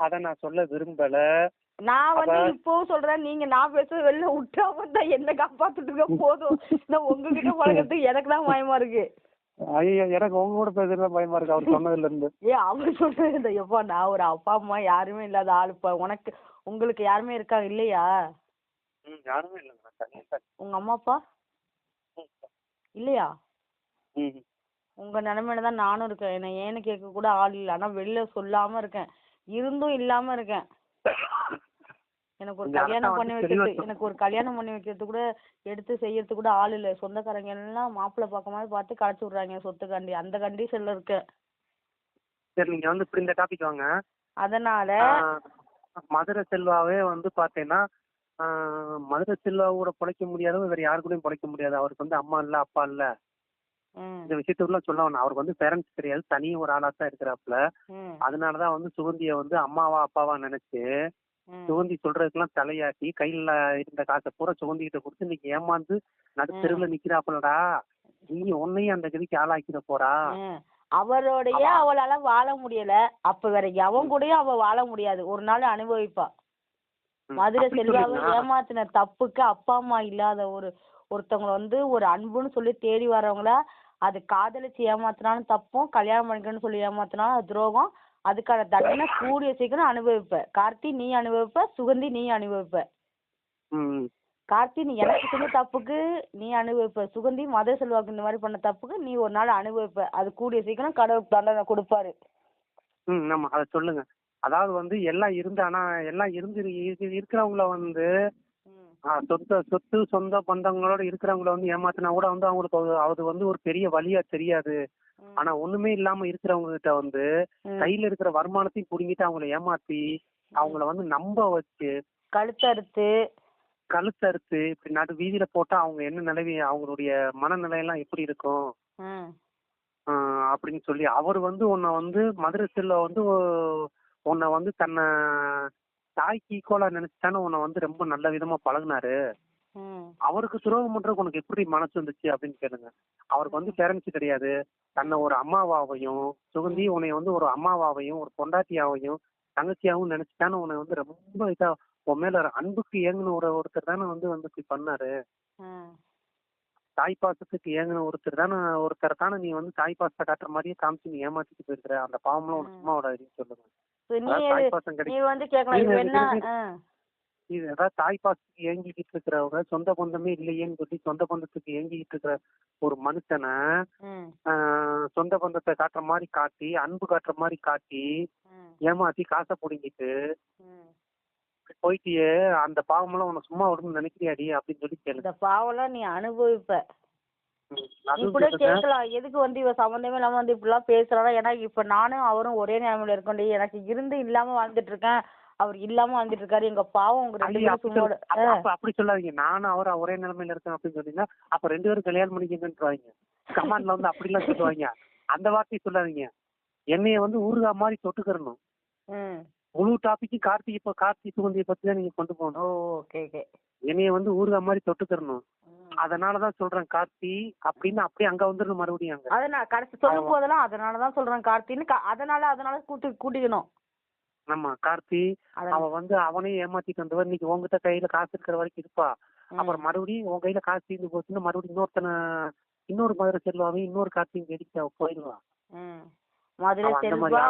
அத நான் சொல்ல விரும்பல. நான் வந்து இப்பவும் சொல்றேன், நீங்க நான் பேச வெளில விட்டாம தான் என்ன காப்பாத்துட்டுங்க போதும். நான் உங்ககிட்ட பழகிறதுக்கு எனக்கு தான் பயமா இருக்கு. ஐயோ, எனக்கு உங்க கூட பேசுறது பயமா இருக்கு அவர் சொன்னதுல இருந்து. அவர் சொல்றது எப்பா, நான் ஒரு அப்பா அம்மா யாருமே இல்லாத ஆளுப்பா. உங்களுக்கு யாருமே இருக்காங்க இல்லையா? யாருமே இல்லைங்க. உங்க அம்மா அப்பா இல்லையா? உங்க நிலைமையில தான் நானும் இருக்கேன். என்ன ஏன்னு கேட்க கூட ஆள் இல்லை. ஆனா வெளில சொல்லாம இருக்கேன், இருந்தும் இல்லாம இருக்கேன். எனக்கு ஒரு கல்யாணம் பண்ணி வைக்கிறது கூட எடுத்து செய்யறது கூட ஆள் இல்லை. சொந்தக்காரங்க எல்லாம் மாப்பிள்ளை பார்க்கும்போது பார்த்து களைச்சு விடுறாங்க சொத்துக்காண்டி. அந்த கண்டிஷன்ல இருக்கேன். சரி, நீங்க வந்து இப்படி இந்த டாபிக் வாங்க. அதனால மதுரை செல்வாவே வந்து பாத்தீங்கன்னா மதுரை செல்வாவோட பொழைக்க முடியாதவங்க வேற யாரு கூடயும் பொழைக்க முடியாது. அவருக்கு வந்து அம்மா இல்ல, அப்பா இல்ல. இந்த விஷயத்துக்குள்ள சொல்ல வேணும். அவருக்கு வந்து பேரண்ட்ஸ் கிடையாது, தனி ஒரு ஆளா தான் இருக்கிறாப்புல. அதனாலதான் வந்து சுகந்திய வந்து அம்மாவா அப்பாவா நினைச்சு சுகந்தி சொல்றதுக்கெல்லாம் தலையாட்டி கையில இருந்த காசை பூரா சுகந்தி கிட்ட கொடுத்து இன்னைக்கு ஏமாந்து நடுத்தெருவுல நிக்கிறாப்புலடா. நீ உன்னையும் அந்த கதிக்கு ஆளாக்கிட போறா. அவரோடைய அவளால வாழ முடியல, அப்ப வேற எவன் கூடயும் அவ வாழ முடியாது. ஒரு நாள் அனுபவிப்பா. மதுரை செல்வாவை ஏமாத்தின தப்புக்கு அப்பா அம்மா இல்லாத ஒருத்தவங்க வந்து ஒரு அன்புன்னு சொல்லி தேடி வரவங்கள அது காதலிச்சு ஏமாத்தினாலும் தப்பும், கல்யாணம் பண்ணிக்கணும்னு சொல்லி ஏமாத்தினாலும் அது துரோகம். அதுக்கான தண்டனை கூடிய சீக்கிரம் அனுபவிப்ப. கார்த்தி நீ அனுபவிப்ப, சுகந்தி நீ அனுபவிப்ப. கார்த்தி நீ எனக்கு செஞ்ச தப்புக்கு நீ அனுபவிப்ப, சுகந்தி மதுரை செல்வாக்கு இந்த மாதிரி பண்ண தப்புக்கு நீ ஒரு நாள் அனுபவிப்ப. அது கூடிய சீக்கிரம் கடவுள் தண்டனை கொடுப்பாரு. ஆமா, அதை சொல்லுங்க. அதாவது வந்து எல்லாம் இருந்து, ஆனா எல்லாம் இருக்கிறவங்கள வந்து சொத்து சொந்த பந்தங்களோட இருக்கிறவங்கள வந்து ஏமாத்தினா கூட வந்து அவங்களுக்கு அது வந்து ஒரு பெரிய வழியா தெரியாது. ஆனா ஒண்ணுமே இல்லாம இருக்கிறவங்க கிட்ட வந்து கையில இருக்கிற வருமானத்தையும் புடுங்கிட்டு அவங்கள ஏமாத்தி அவங்கள வந்து நம்ப வச்சு கழுத்தறுத்து இப்படி நடு வீதியில போட்டா அவங்க என்ன நிலைமை, அவங்களுடைய மனநிலையெல்லாம் எப்படி இருக்கும் அப்படின்னு சொல்லி அவர் வந்து உன்னை வந்து மதுரை செல்வ வந்து உன்னை வந்து தன்னை தாய்க்கு ஈக்குவலா நினைச்சுட்டானு உன்னை வந்து ரொம்ப நல்ல விதமா பழகினாரு. அவருக்கு துரோகம் பண்றதுக்கு உனக்கு எப்படி மனசு வந்துச்சு அப்படின்னு கேளுங்க. அவருக்கு வந்து பேரண்ட்ஸ் கிடையாது, தன்னை ஒரு அம்மாவாவையும் சுகந்தி உன்னை வந்து ஒரு அம்மாவாவையும் ஒரு பொண்டாட்டியாவையும் தங்கச்சியாவும் நினைச்சுட்டானு உன்னை வந்து ரொம்ப இதா உன் மேல அன்புக்கு ஏங்குன ஒருத்தர் தானே வந்து இப்படி பண்ணாரு. தாய் பாசத்துக்கு ஏங்குன ஒருத்தரை தானே நீ வந்து தாய் பாசத்தை காட்டுற மாதிரியே காமிச்சு நீ ஏமாத்திட்டு போயிருக்கிற. அந்த பாவம்லாம் உனக்கு சும்மா விடாதுன்னு சொல்லுங்க. தாய் பாசம் தாய் பாசத்துக்கு ஏங்கிக்கிட்டு இருக்கிறவங்க சொந்த பந்தமே இல்லையேன்னு சொல்லி சொந்த பந்தத்துக்கு ஏங்கிக்கிட்டு இருக்கிற ஒரு மனுஷனை சொந்த பந்தத்தை காட்டுற மாதிரி காட்டி அன்பு காட்டுற மாதிரி காட்டி ஏமாத்தி காசை புடிங்கிட்டு போயிட்டியே, அந்த பாவமெல்லாம் உனக்கு சும்மா விடணும்னு நினைக்கிறியாடி அப்படின்னு சொல்லி கேளு. இந்த பாவம்லாம் நீ அனுபவிப்ப. இப்படி கேட்கலாம், எதுக்கு வந்து இவ சம்பந்தமே இல்லாம வந்து இப்படி எல்லாம் பேசுறாரா? ஏன்னா இப்ப நானும் அவரும் ஒரே நிலைமையில இருக்கோம். எனக்கு இருந்து இல்லாம வாழ்ந்துட்டு இருக்கேன், அவர் இல்லாம வாழ்ந்துட்டு இருக்காரு. எங்க பாவம் உங்க ரெண்டு பேரும் அப்படி சொல்லாதீங்க. நானும் அவரும் ஒரே நிலைமையில இருக்கேன் அப்படின்னு சொன்னீங்கன்னா அப்ப 2 பேரும் கல்யாணம் பண்ணிக்கங்கன்றாங்க. கமாண்ட்ல வந்து அப்படி எல்லாம் சொல்லுவாங்க. அந்த வார்த்தையை சொல்லாதீங்க. என்னைய வந்து ஊருகா மாதிரி தொட்டுக்கிறணும். முழு டாபிக் கார்த்தி சுகந்தியை பத்தி தான் நீங்க கொண்டு போகணும். என்னைய வந்து ஊருகா மாதிரி தொட்டுக்கிறணும். அதனாலதான் சொல்றேன் கார்த்தி அப்படின்னு அப்படியே அங்க வந்துடணும் மறுபடியும். அதனால கடைசி சொல்லும் போதெல்லாம் அதனாலதான் சொல்றேன் கார்த்தின்னு. அதனால கூட்டிக்கணும். ஆமா, கார்த்தி அவன் வந்து அவனையும் ஏமாத்திட்டு வந்தவன். இன்னைக்கு உங்ககிட்ட கையில காசு இருக்கிற வரைக்கும் இருப்பா. அப்புறம் மறுபடியும் உன் கையில காசு தீர்ந்து போச்சுன்னு மறுபடியும் இன்னொரு மதுரை செல்வாவையும் இன்னொரு கார்த்தியும் வெடிக்க போயிடுவான். மதுரை செல்வா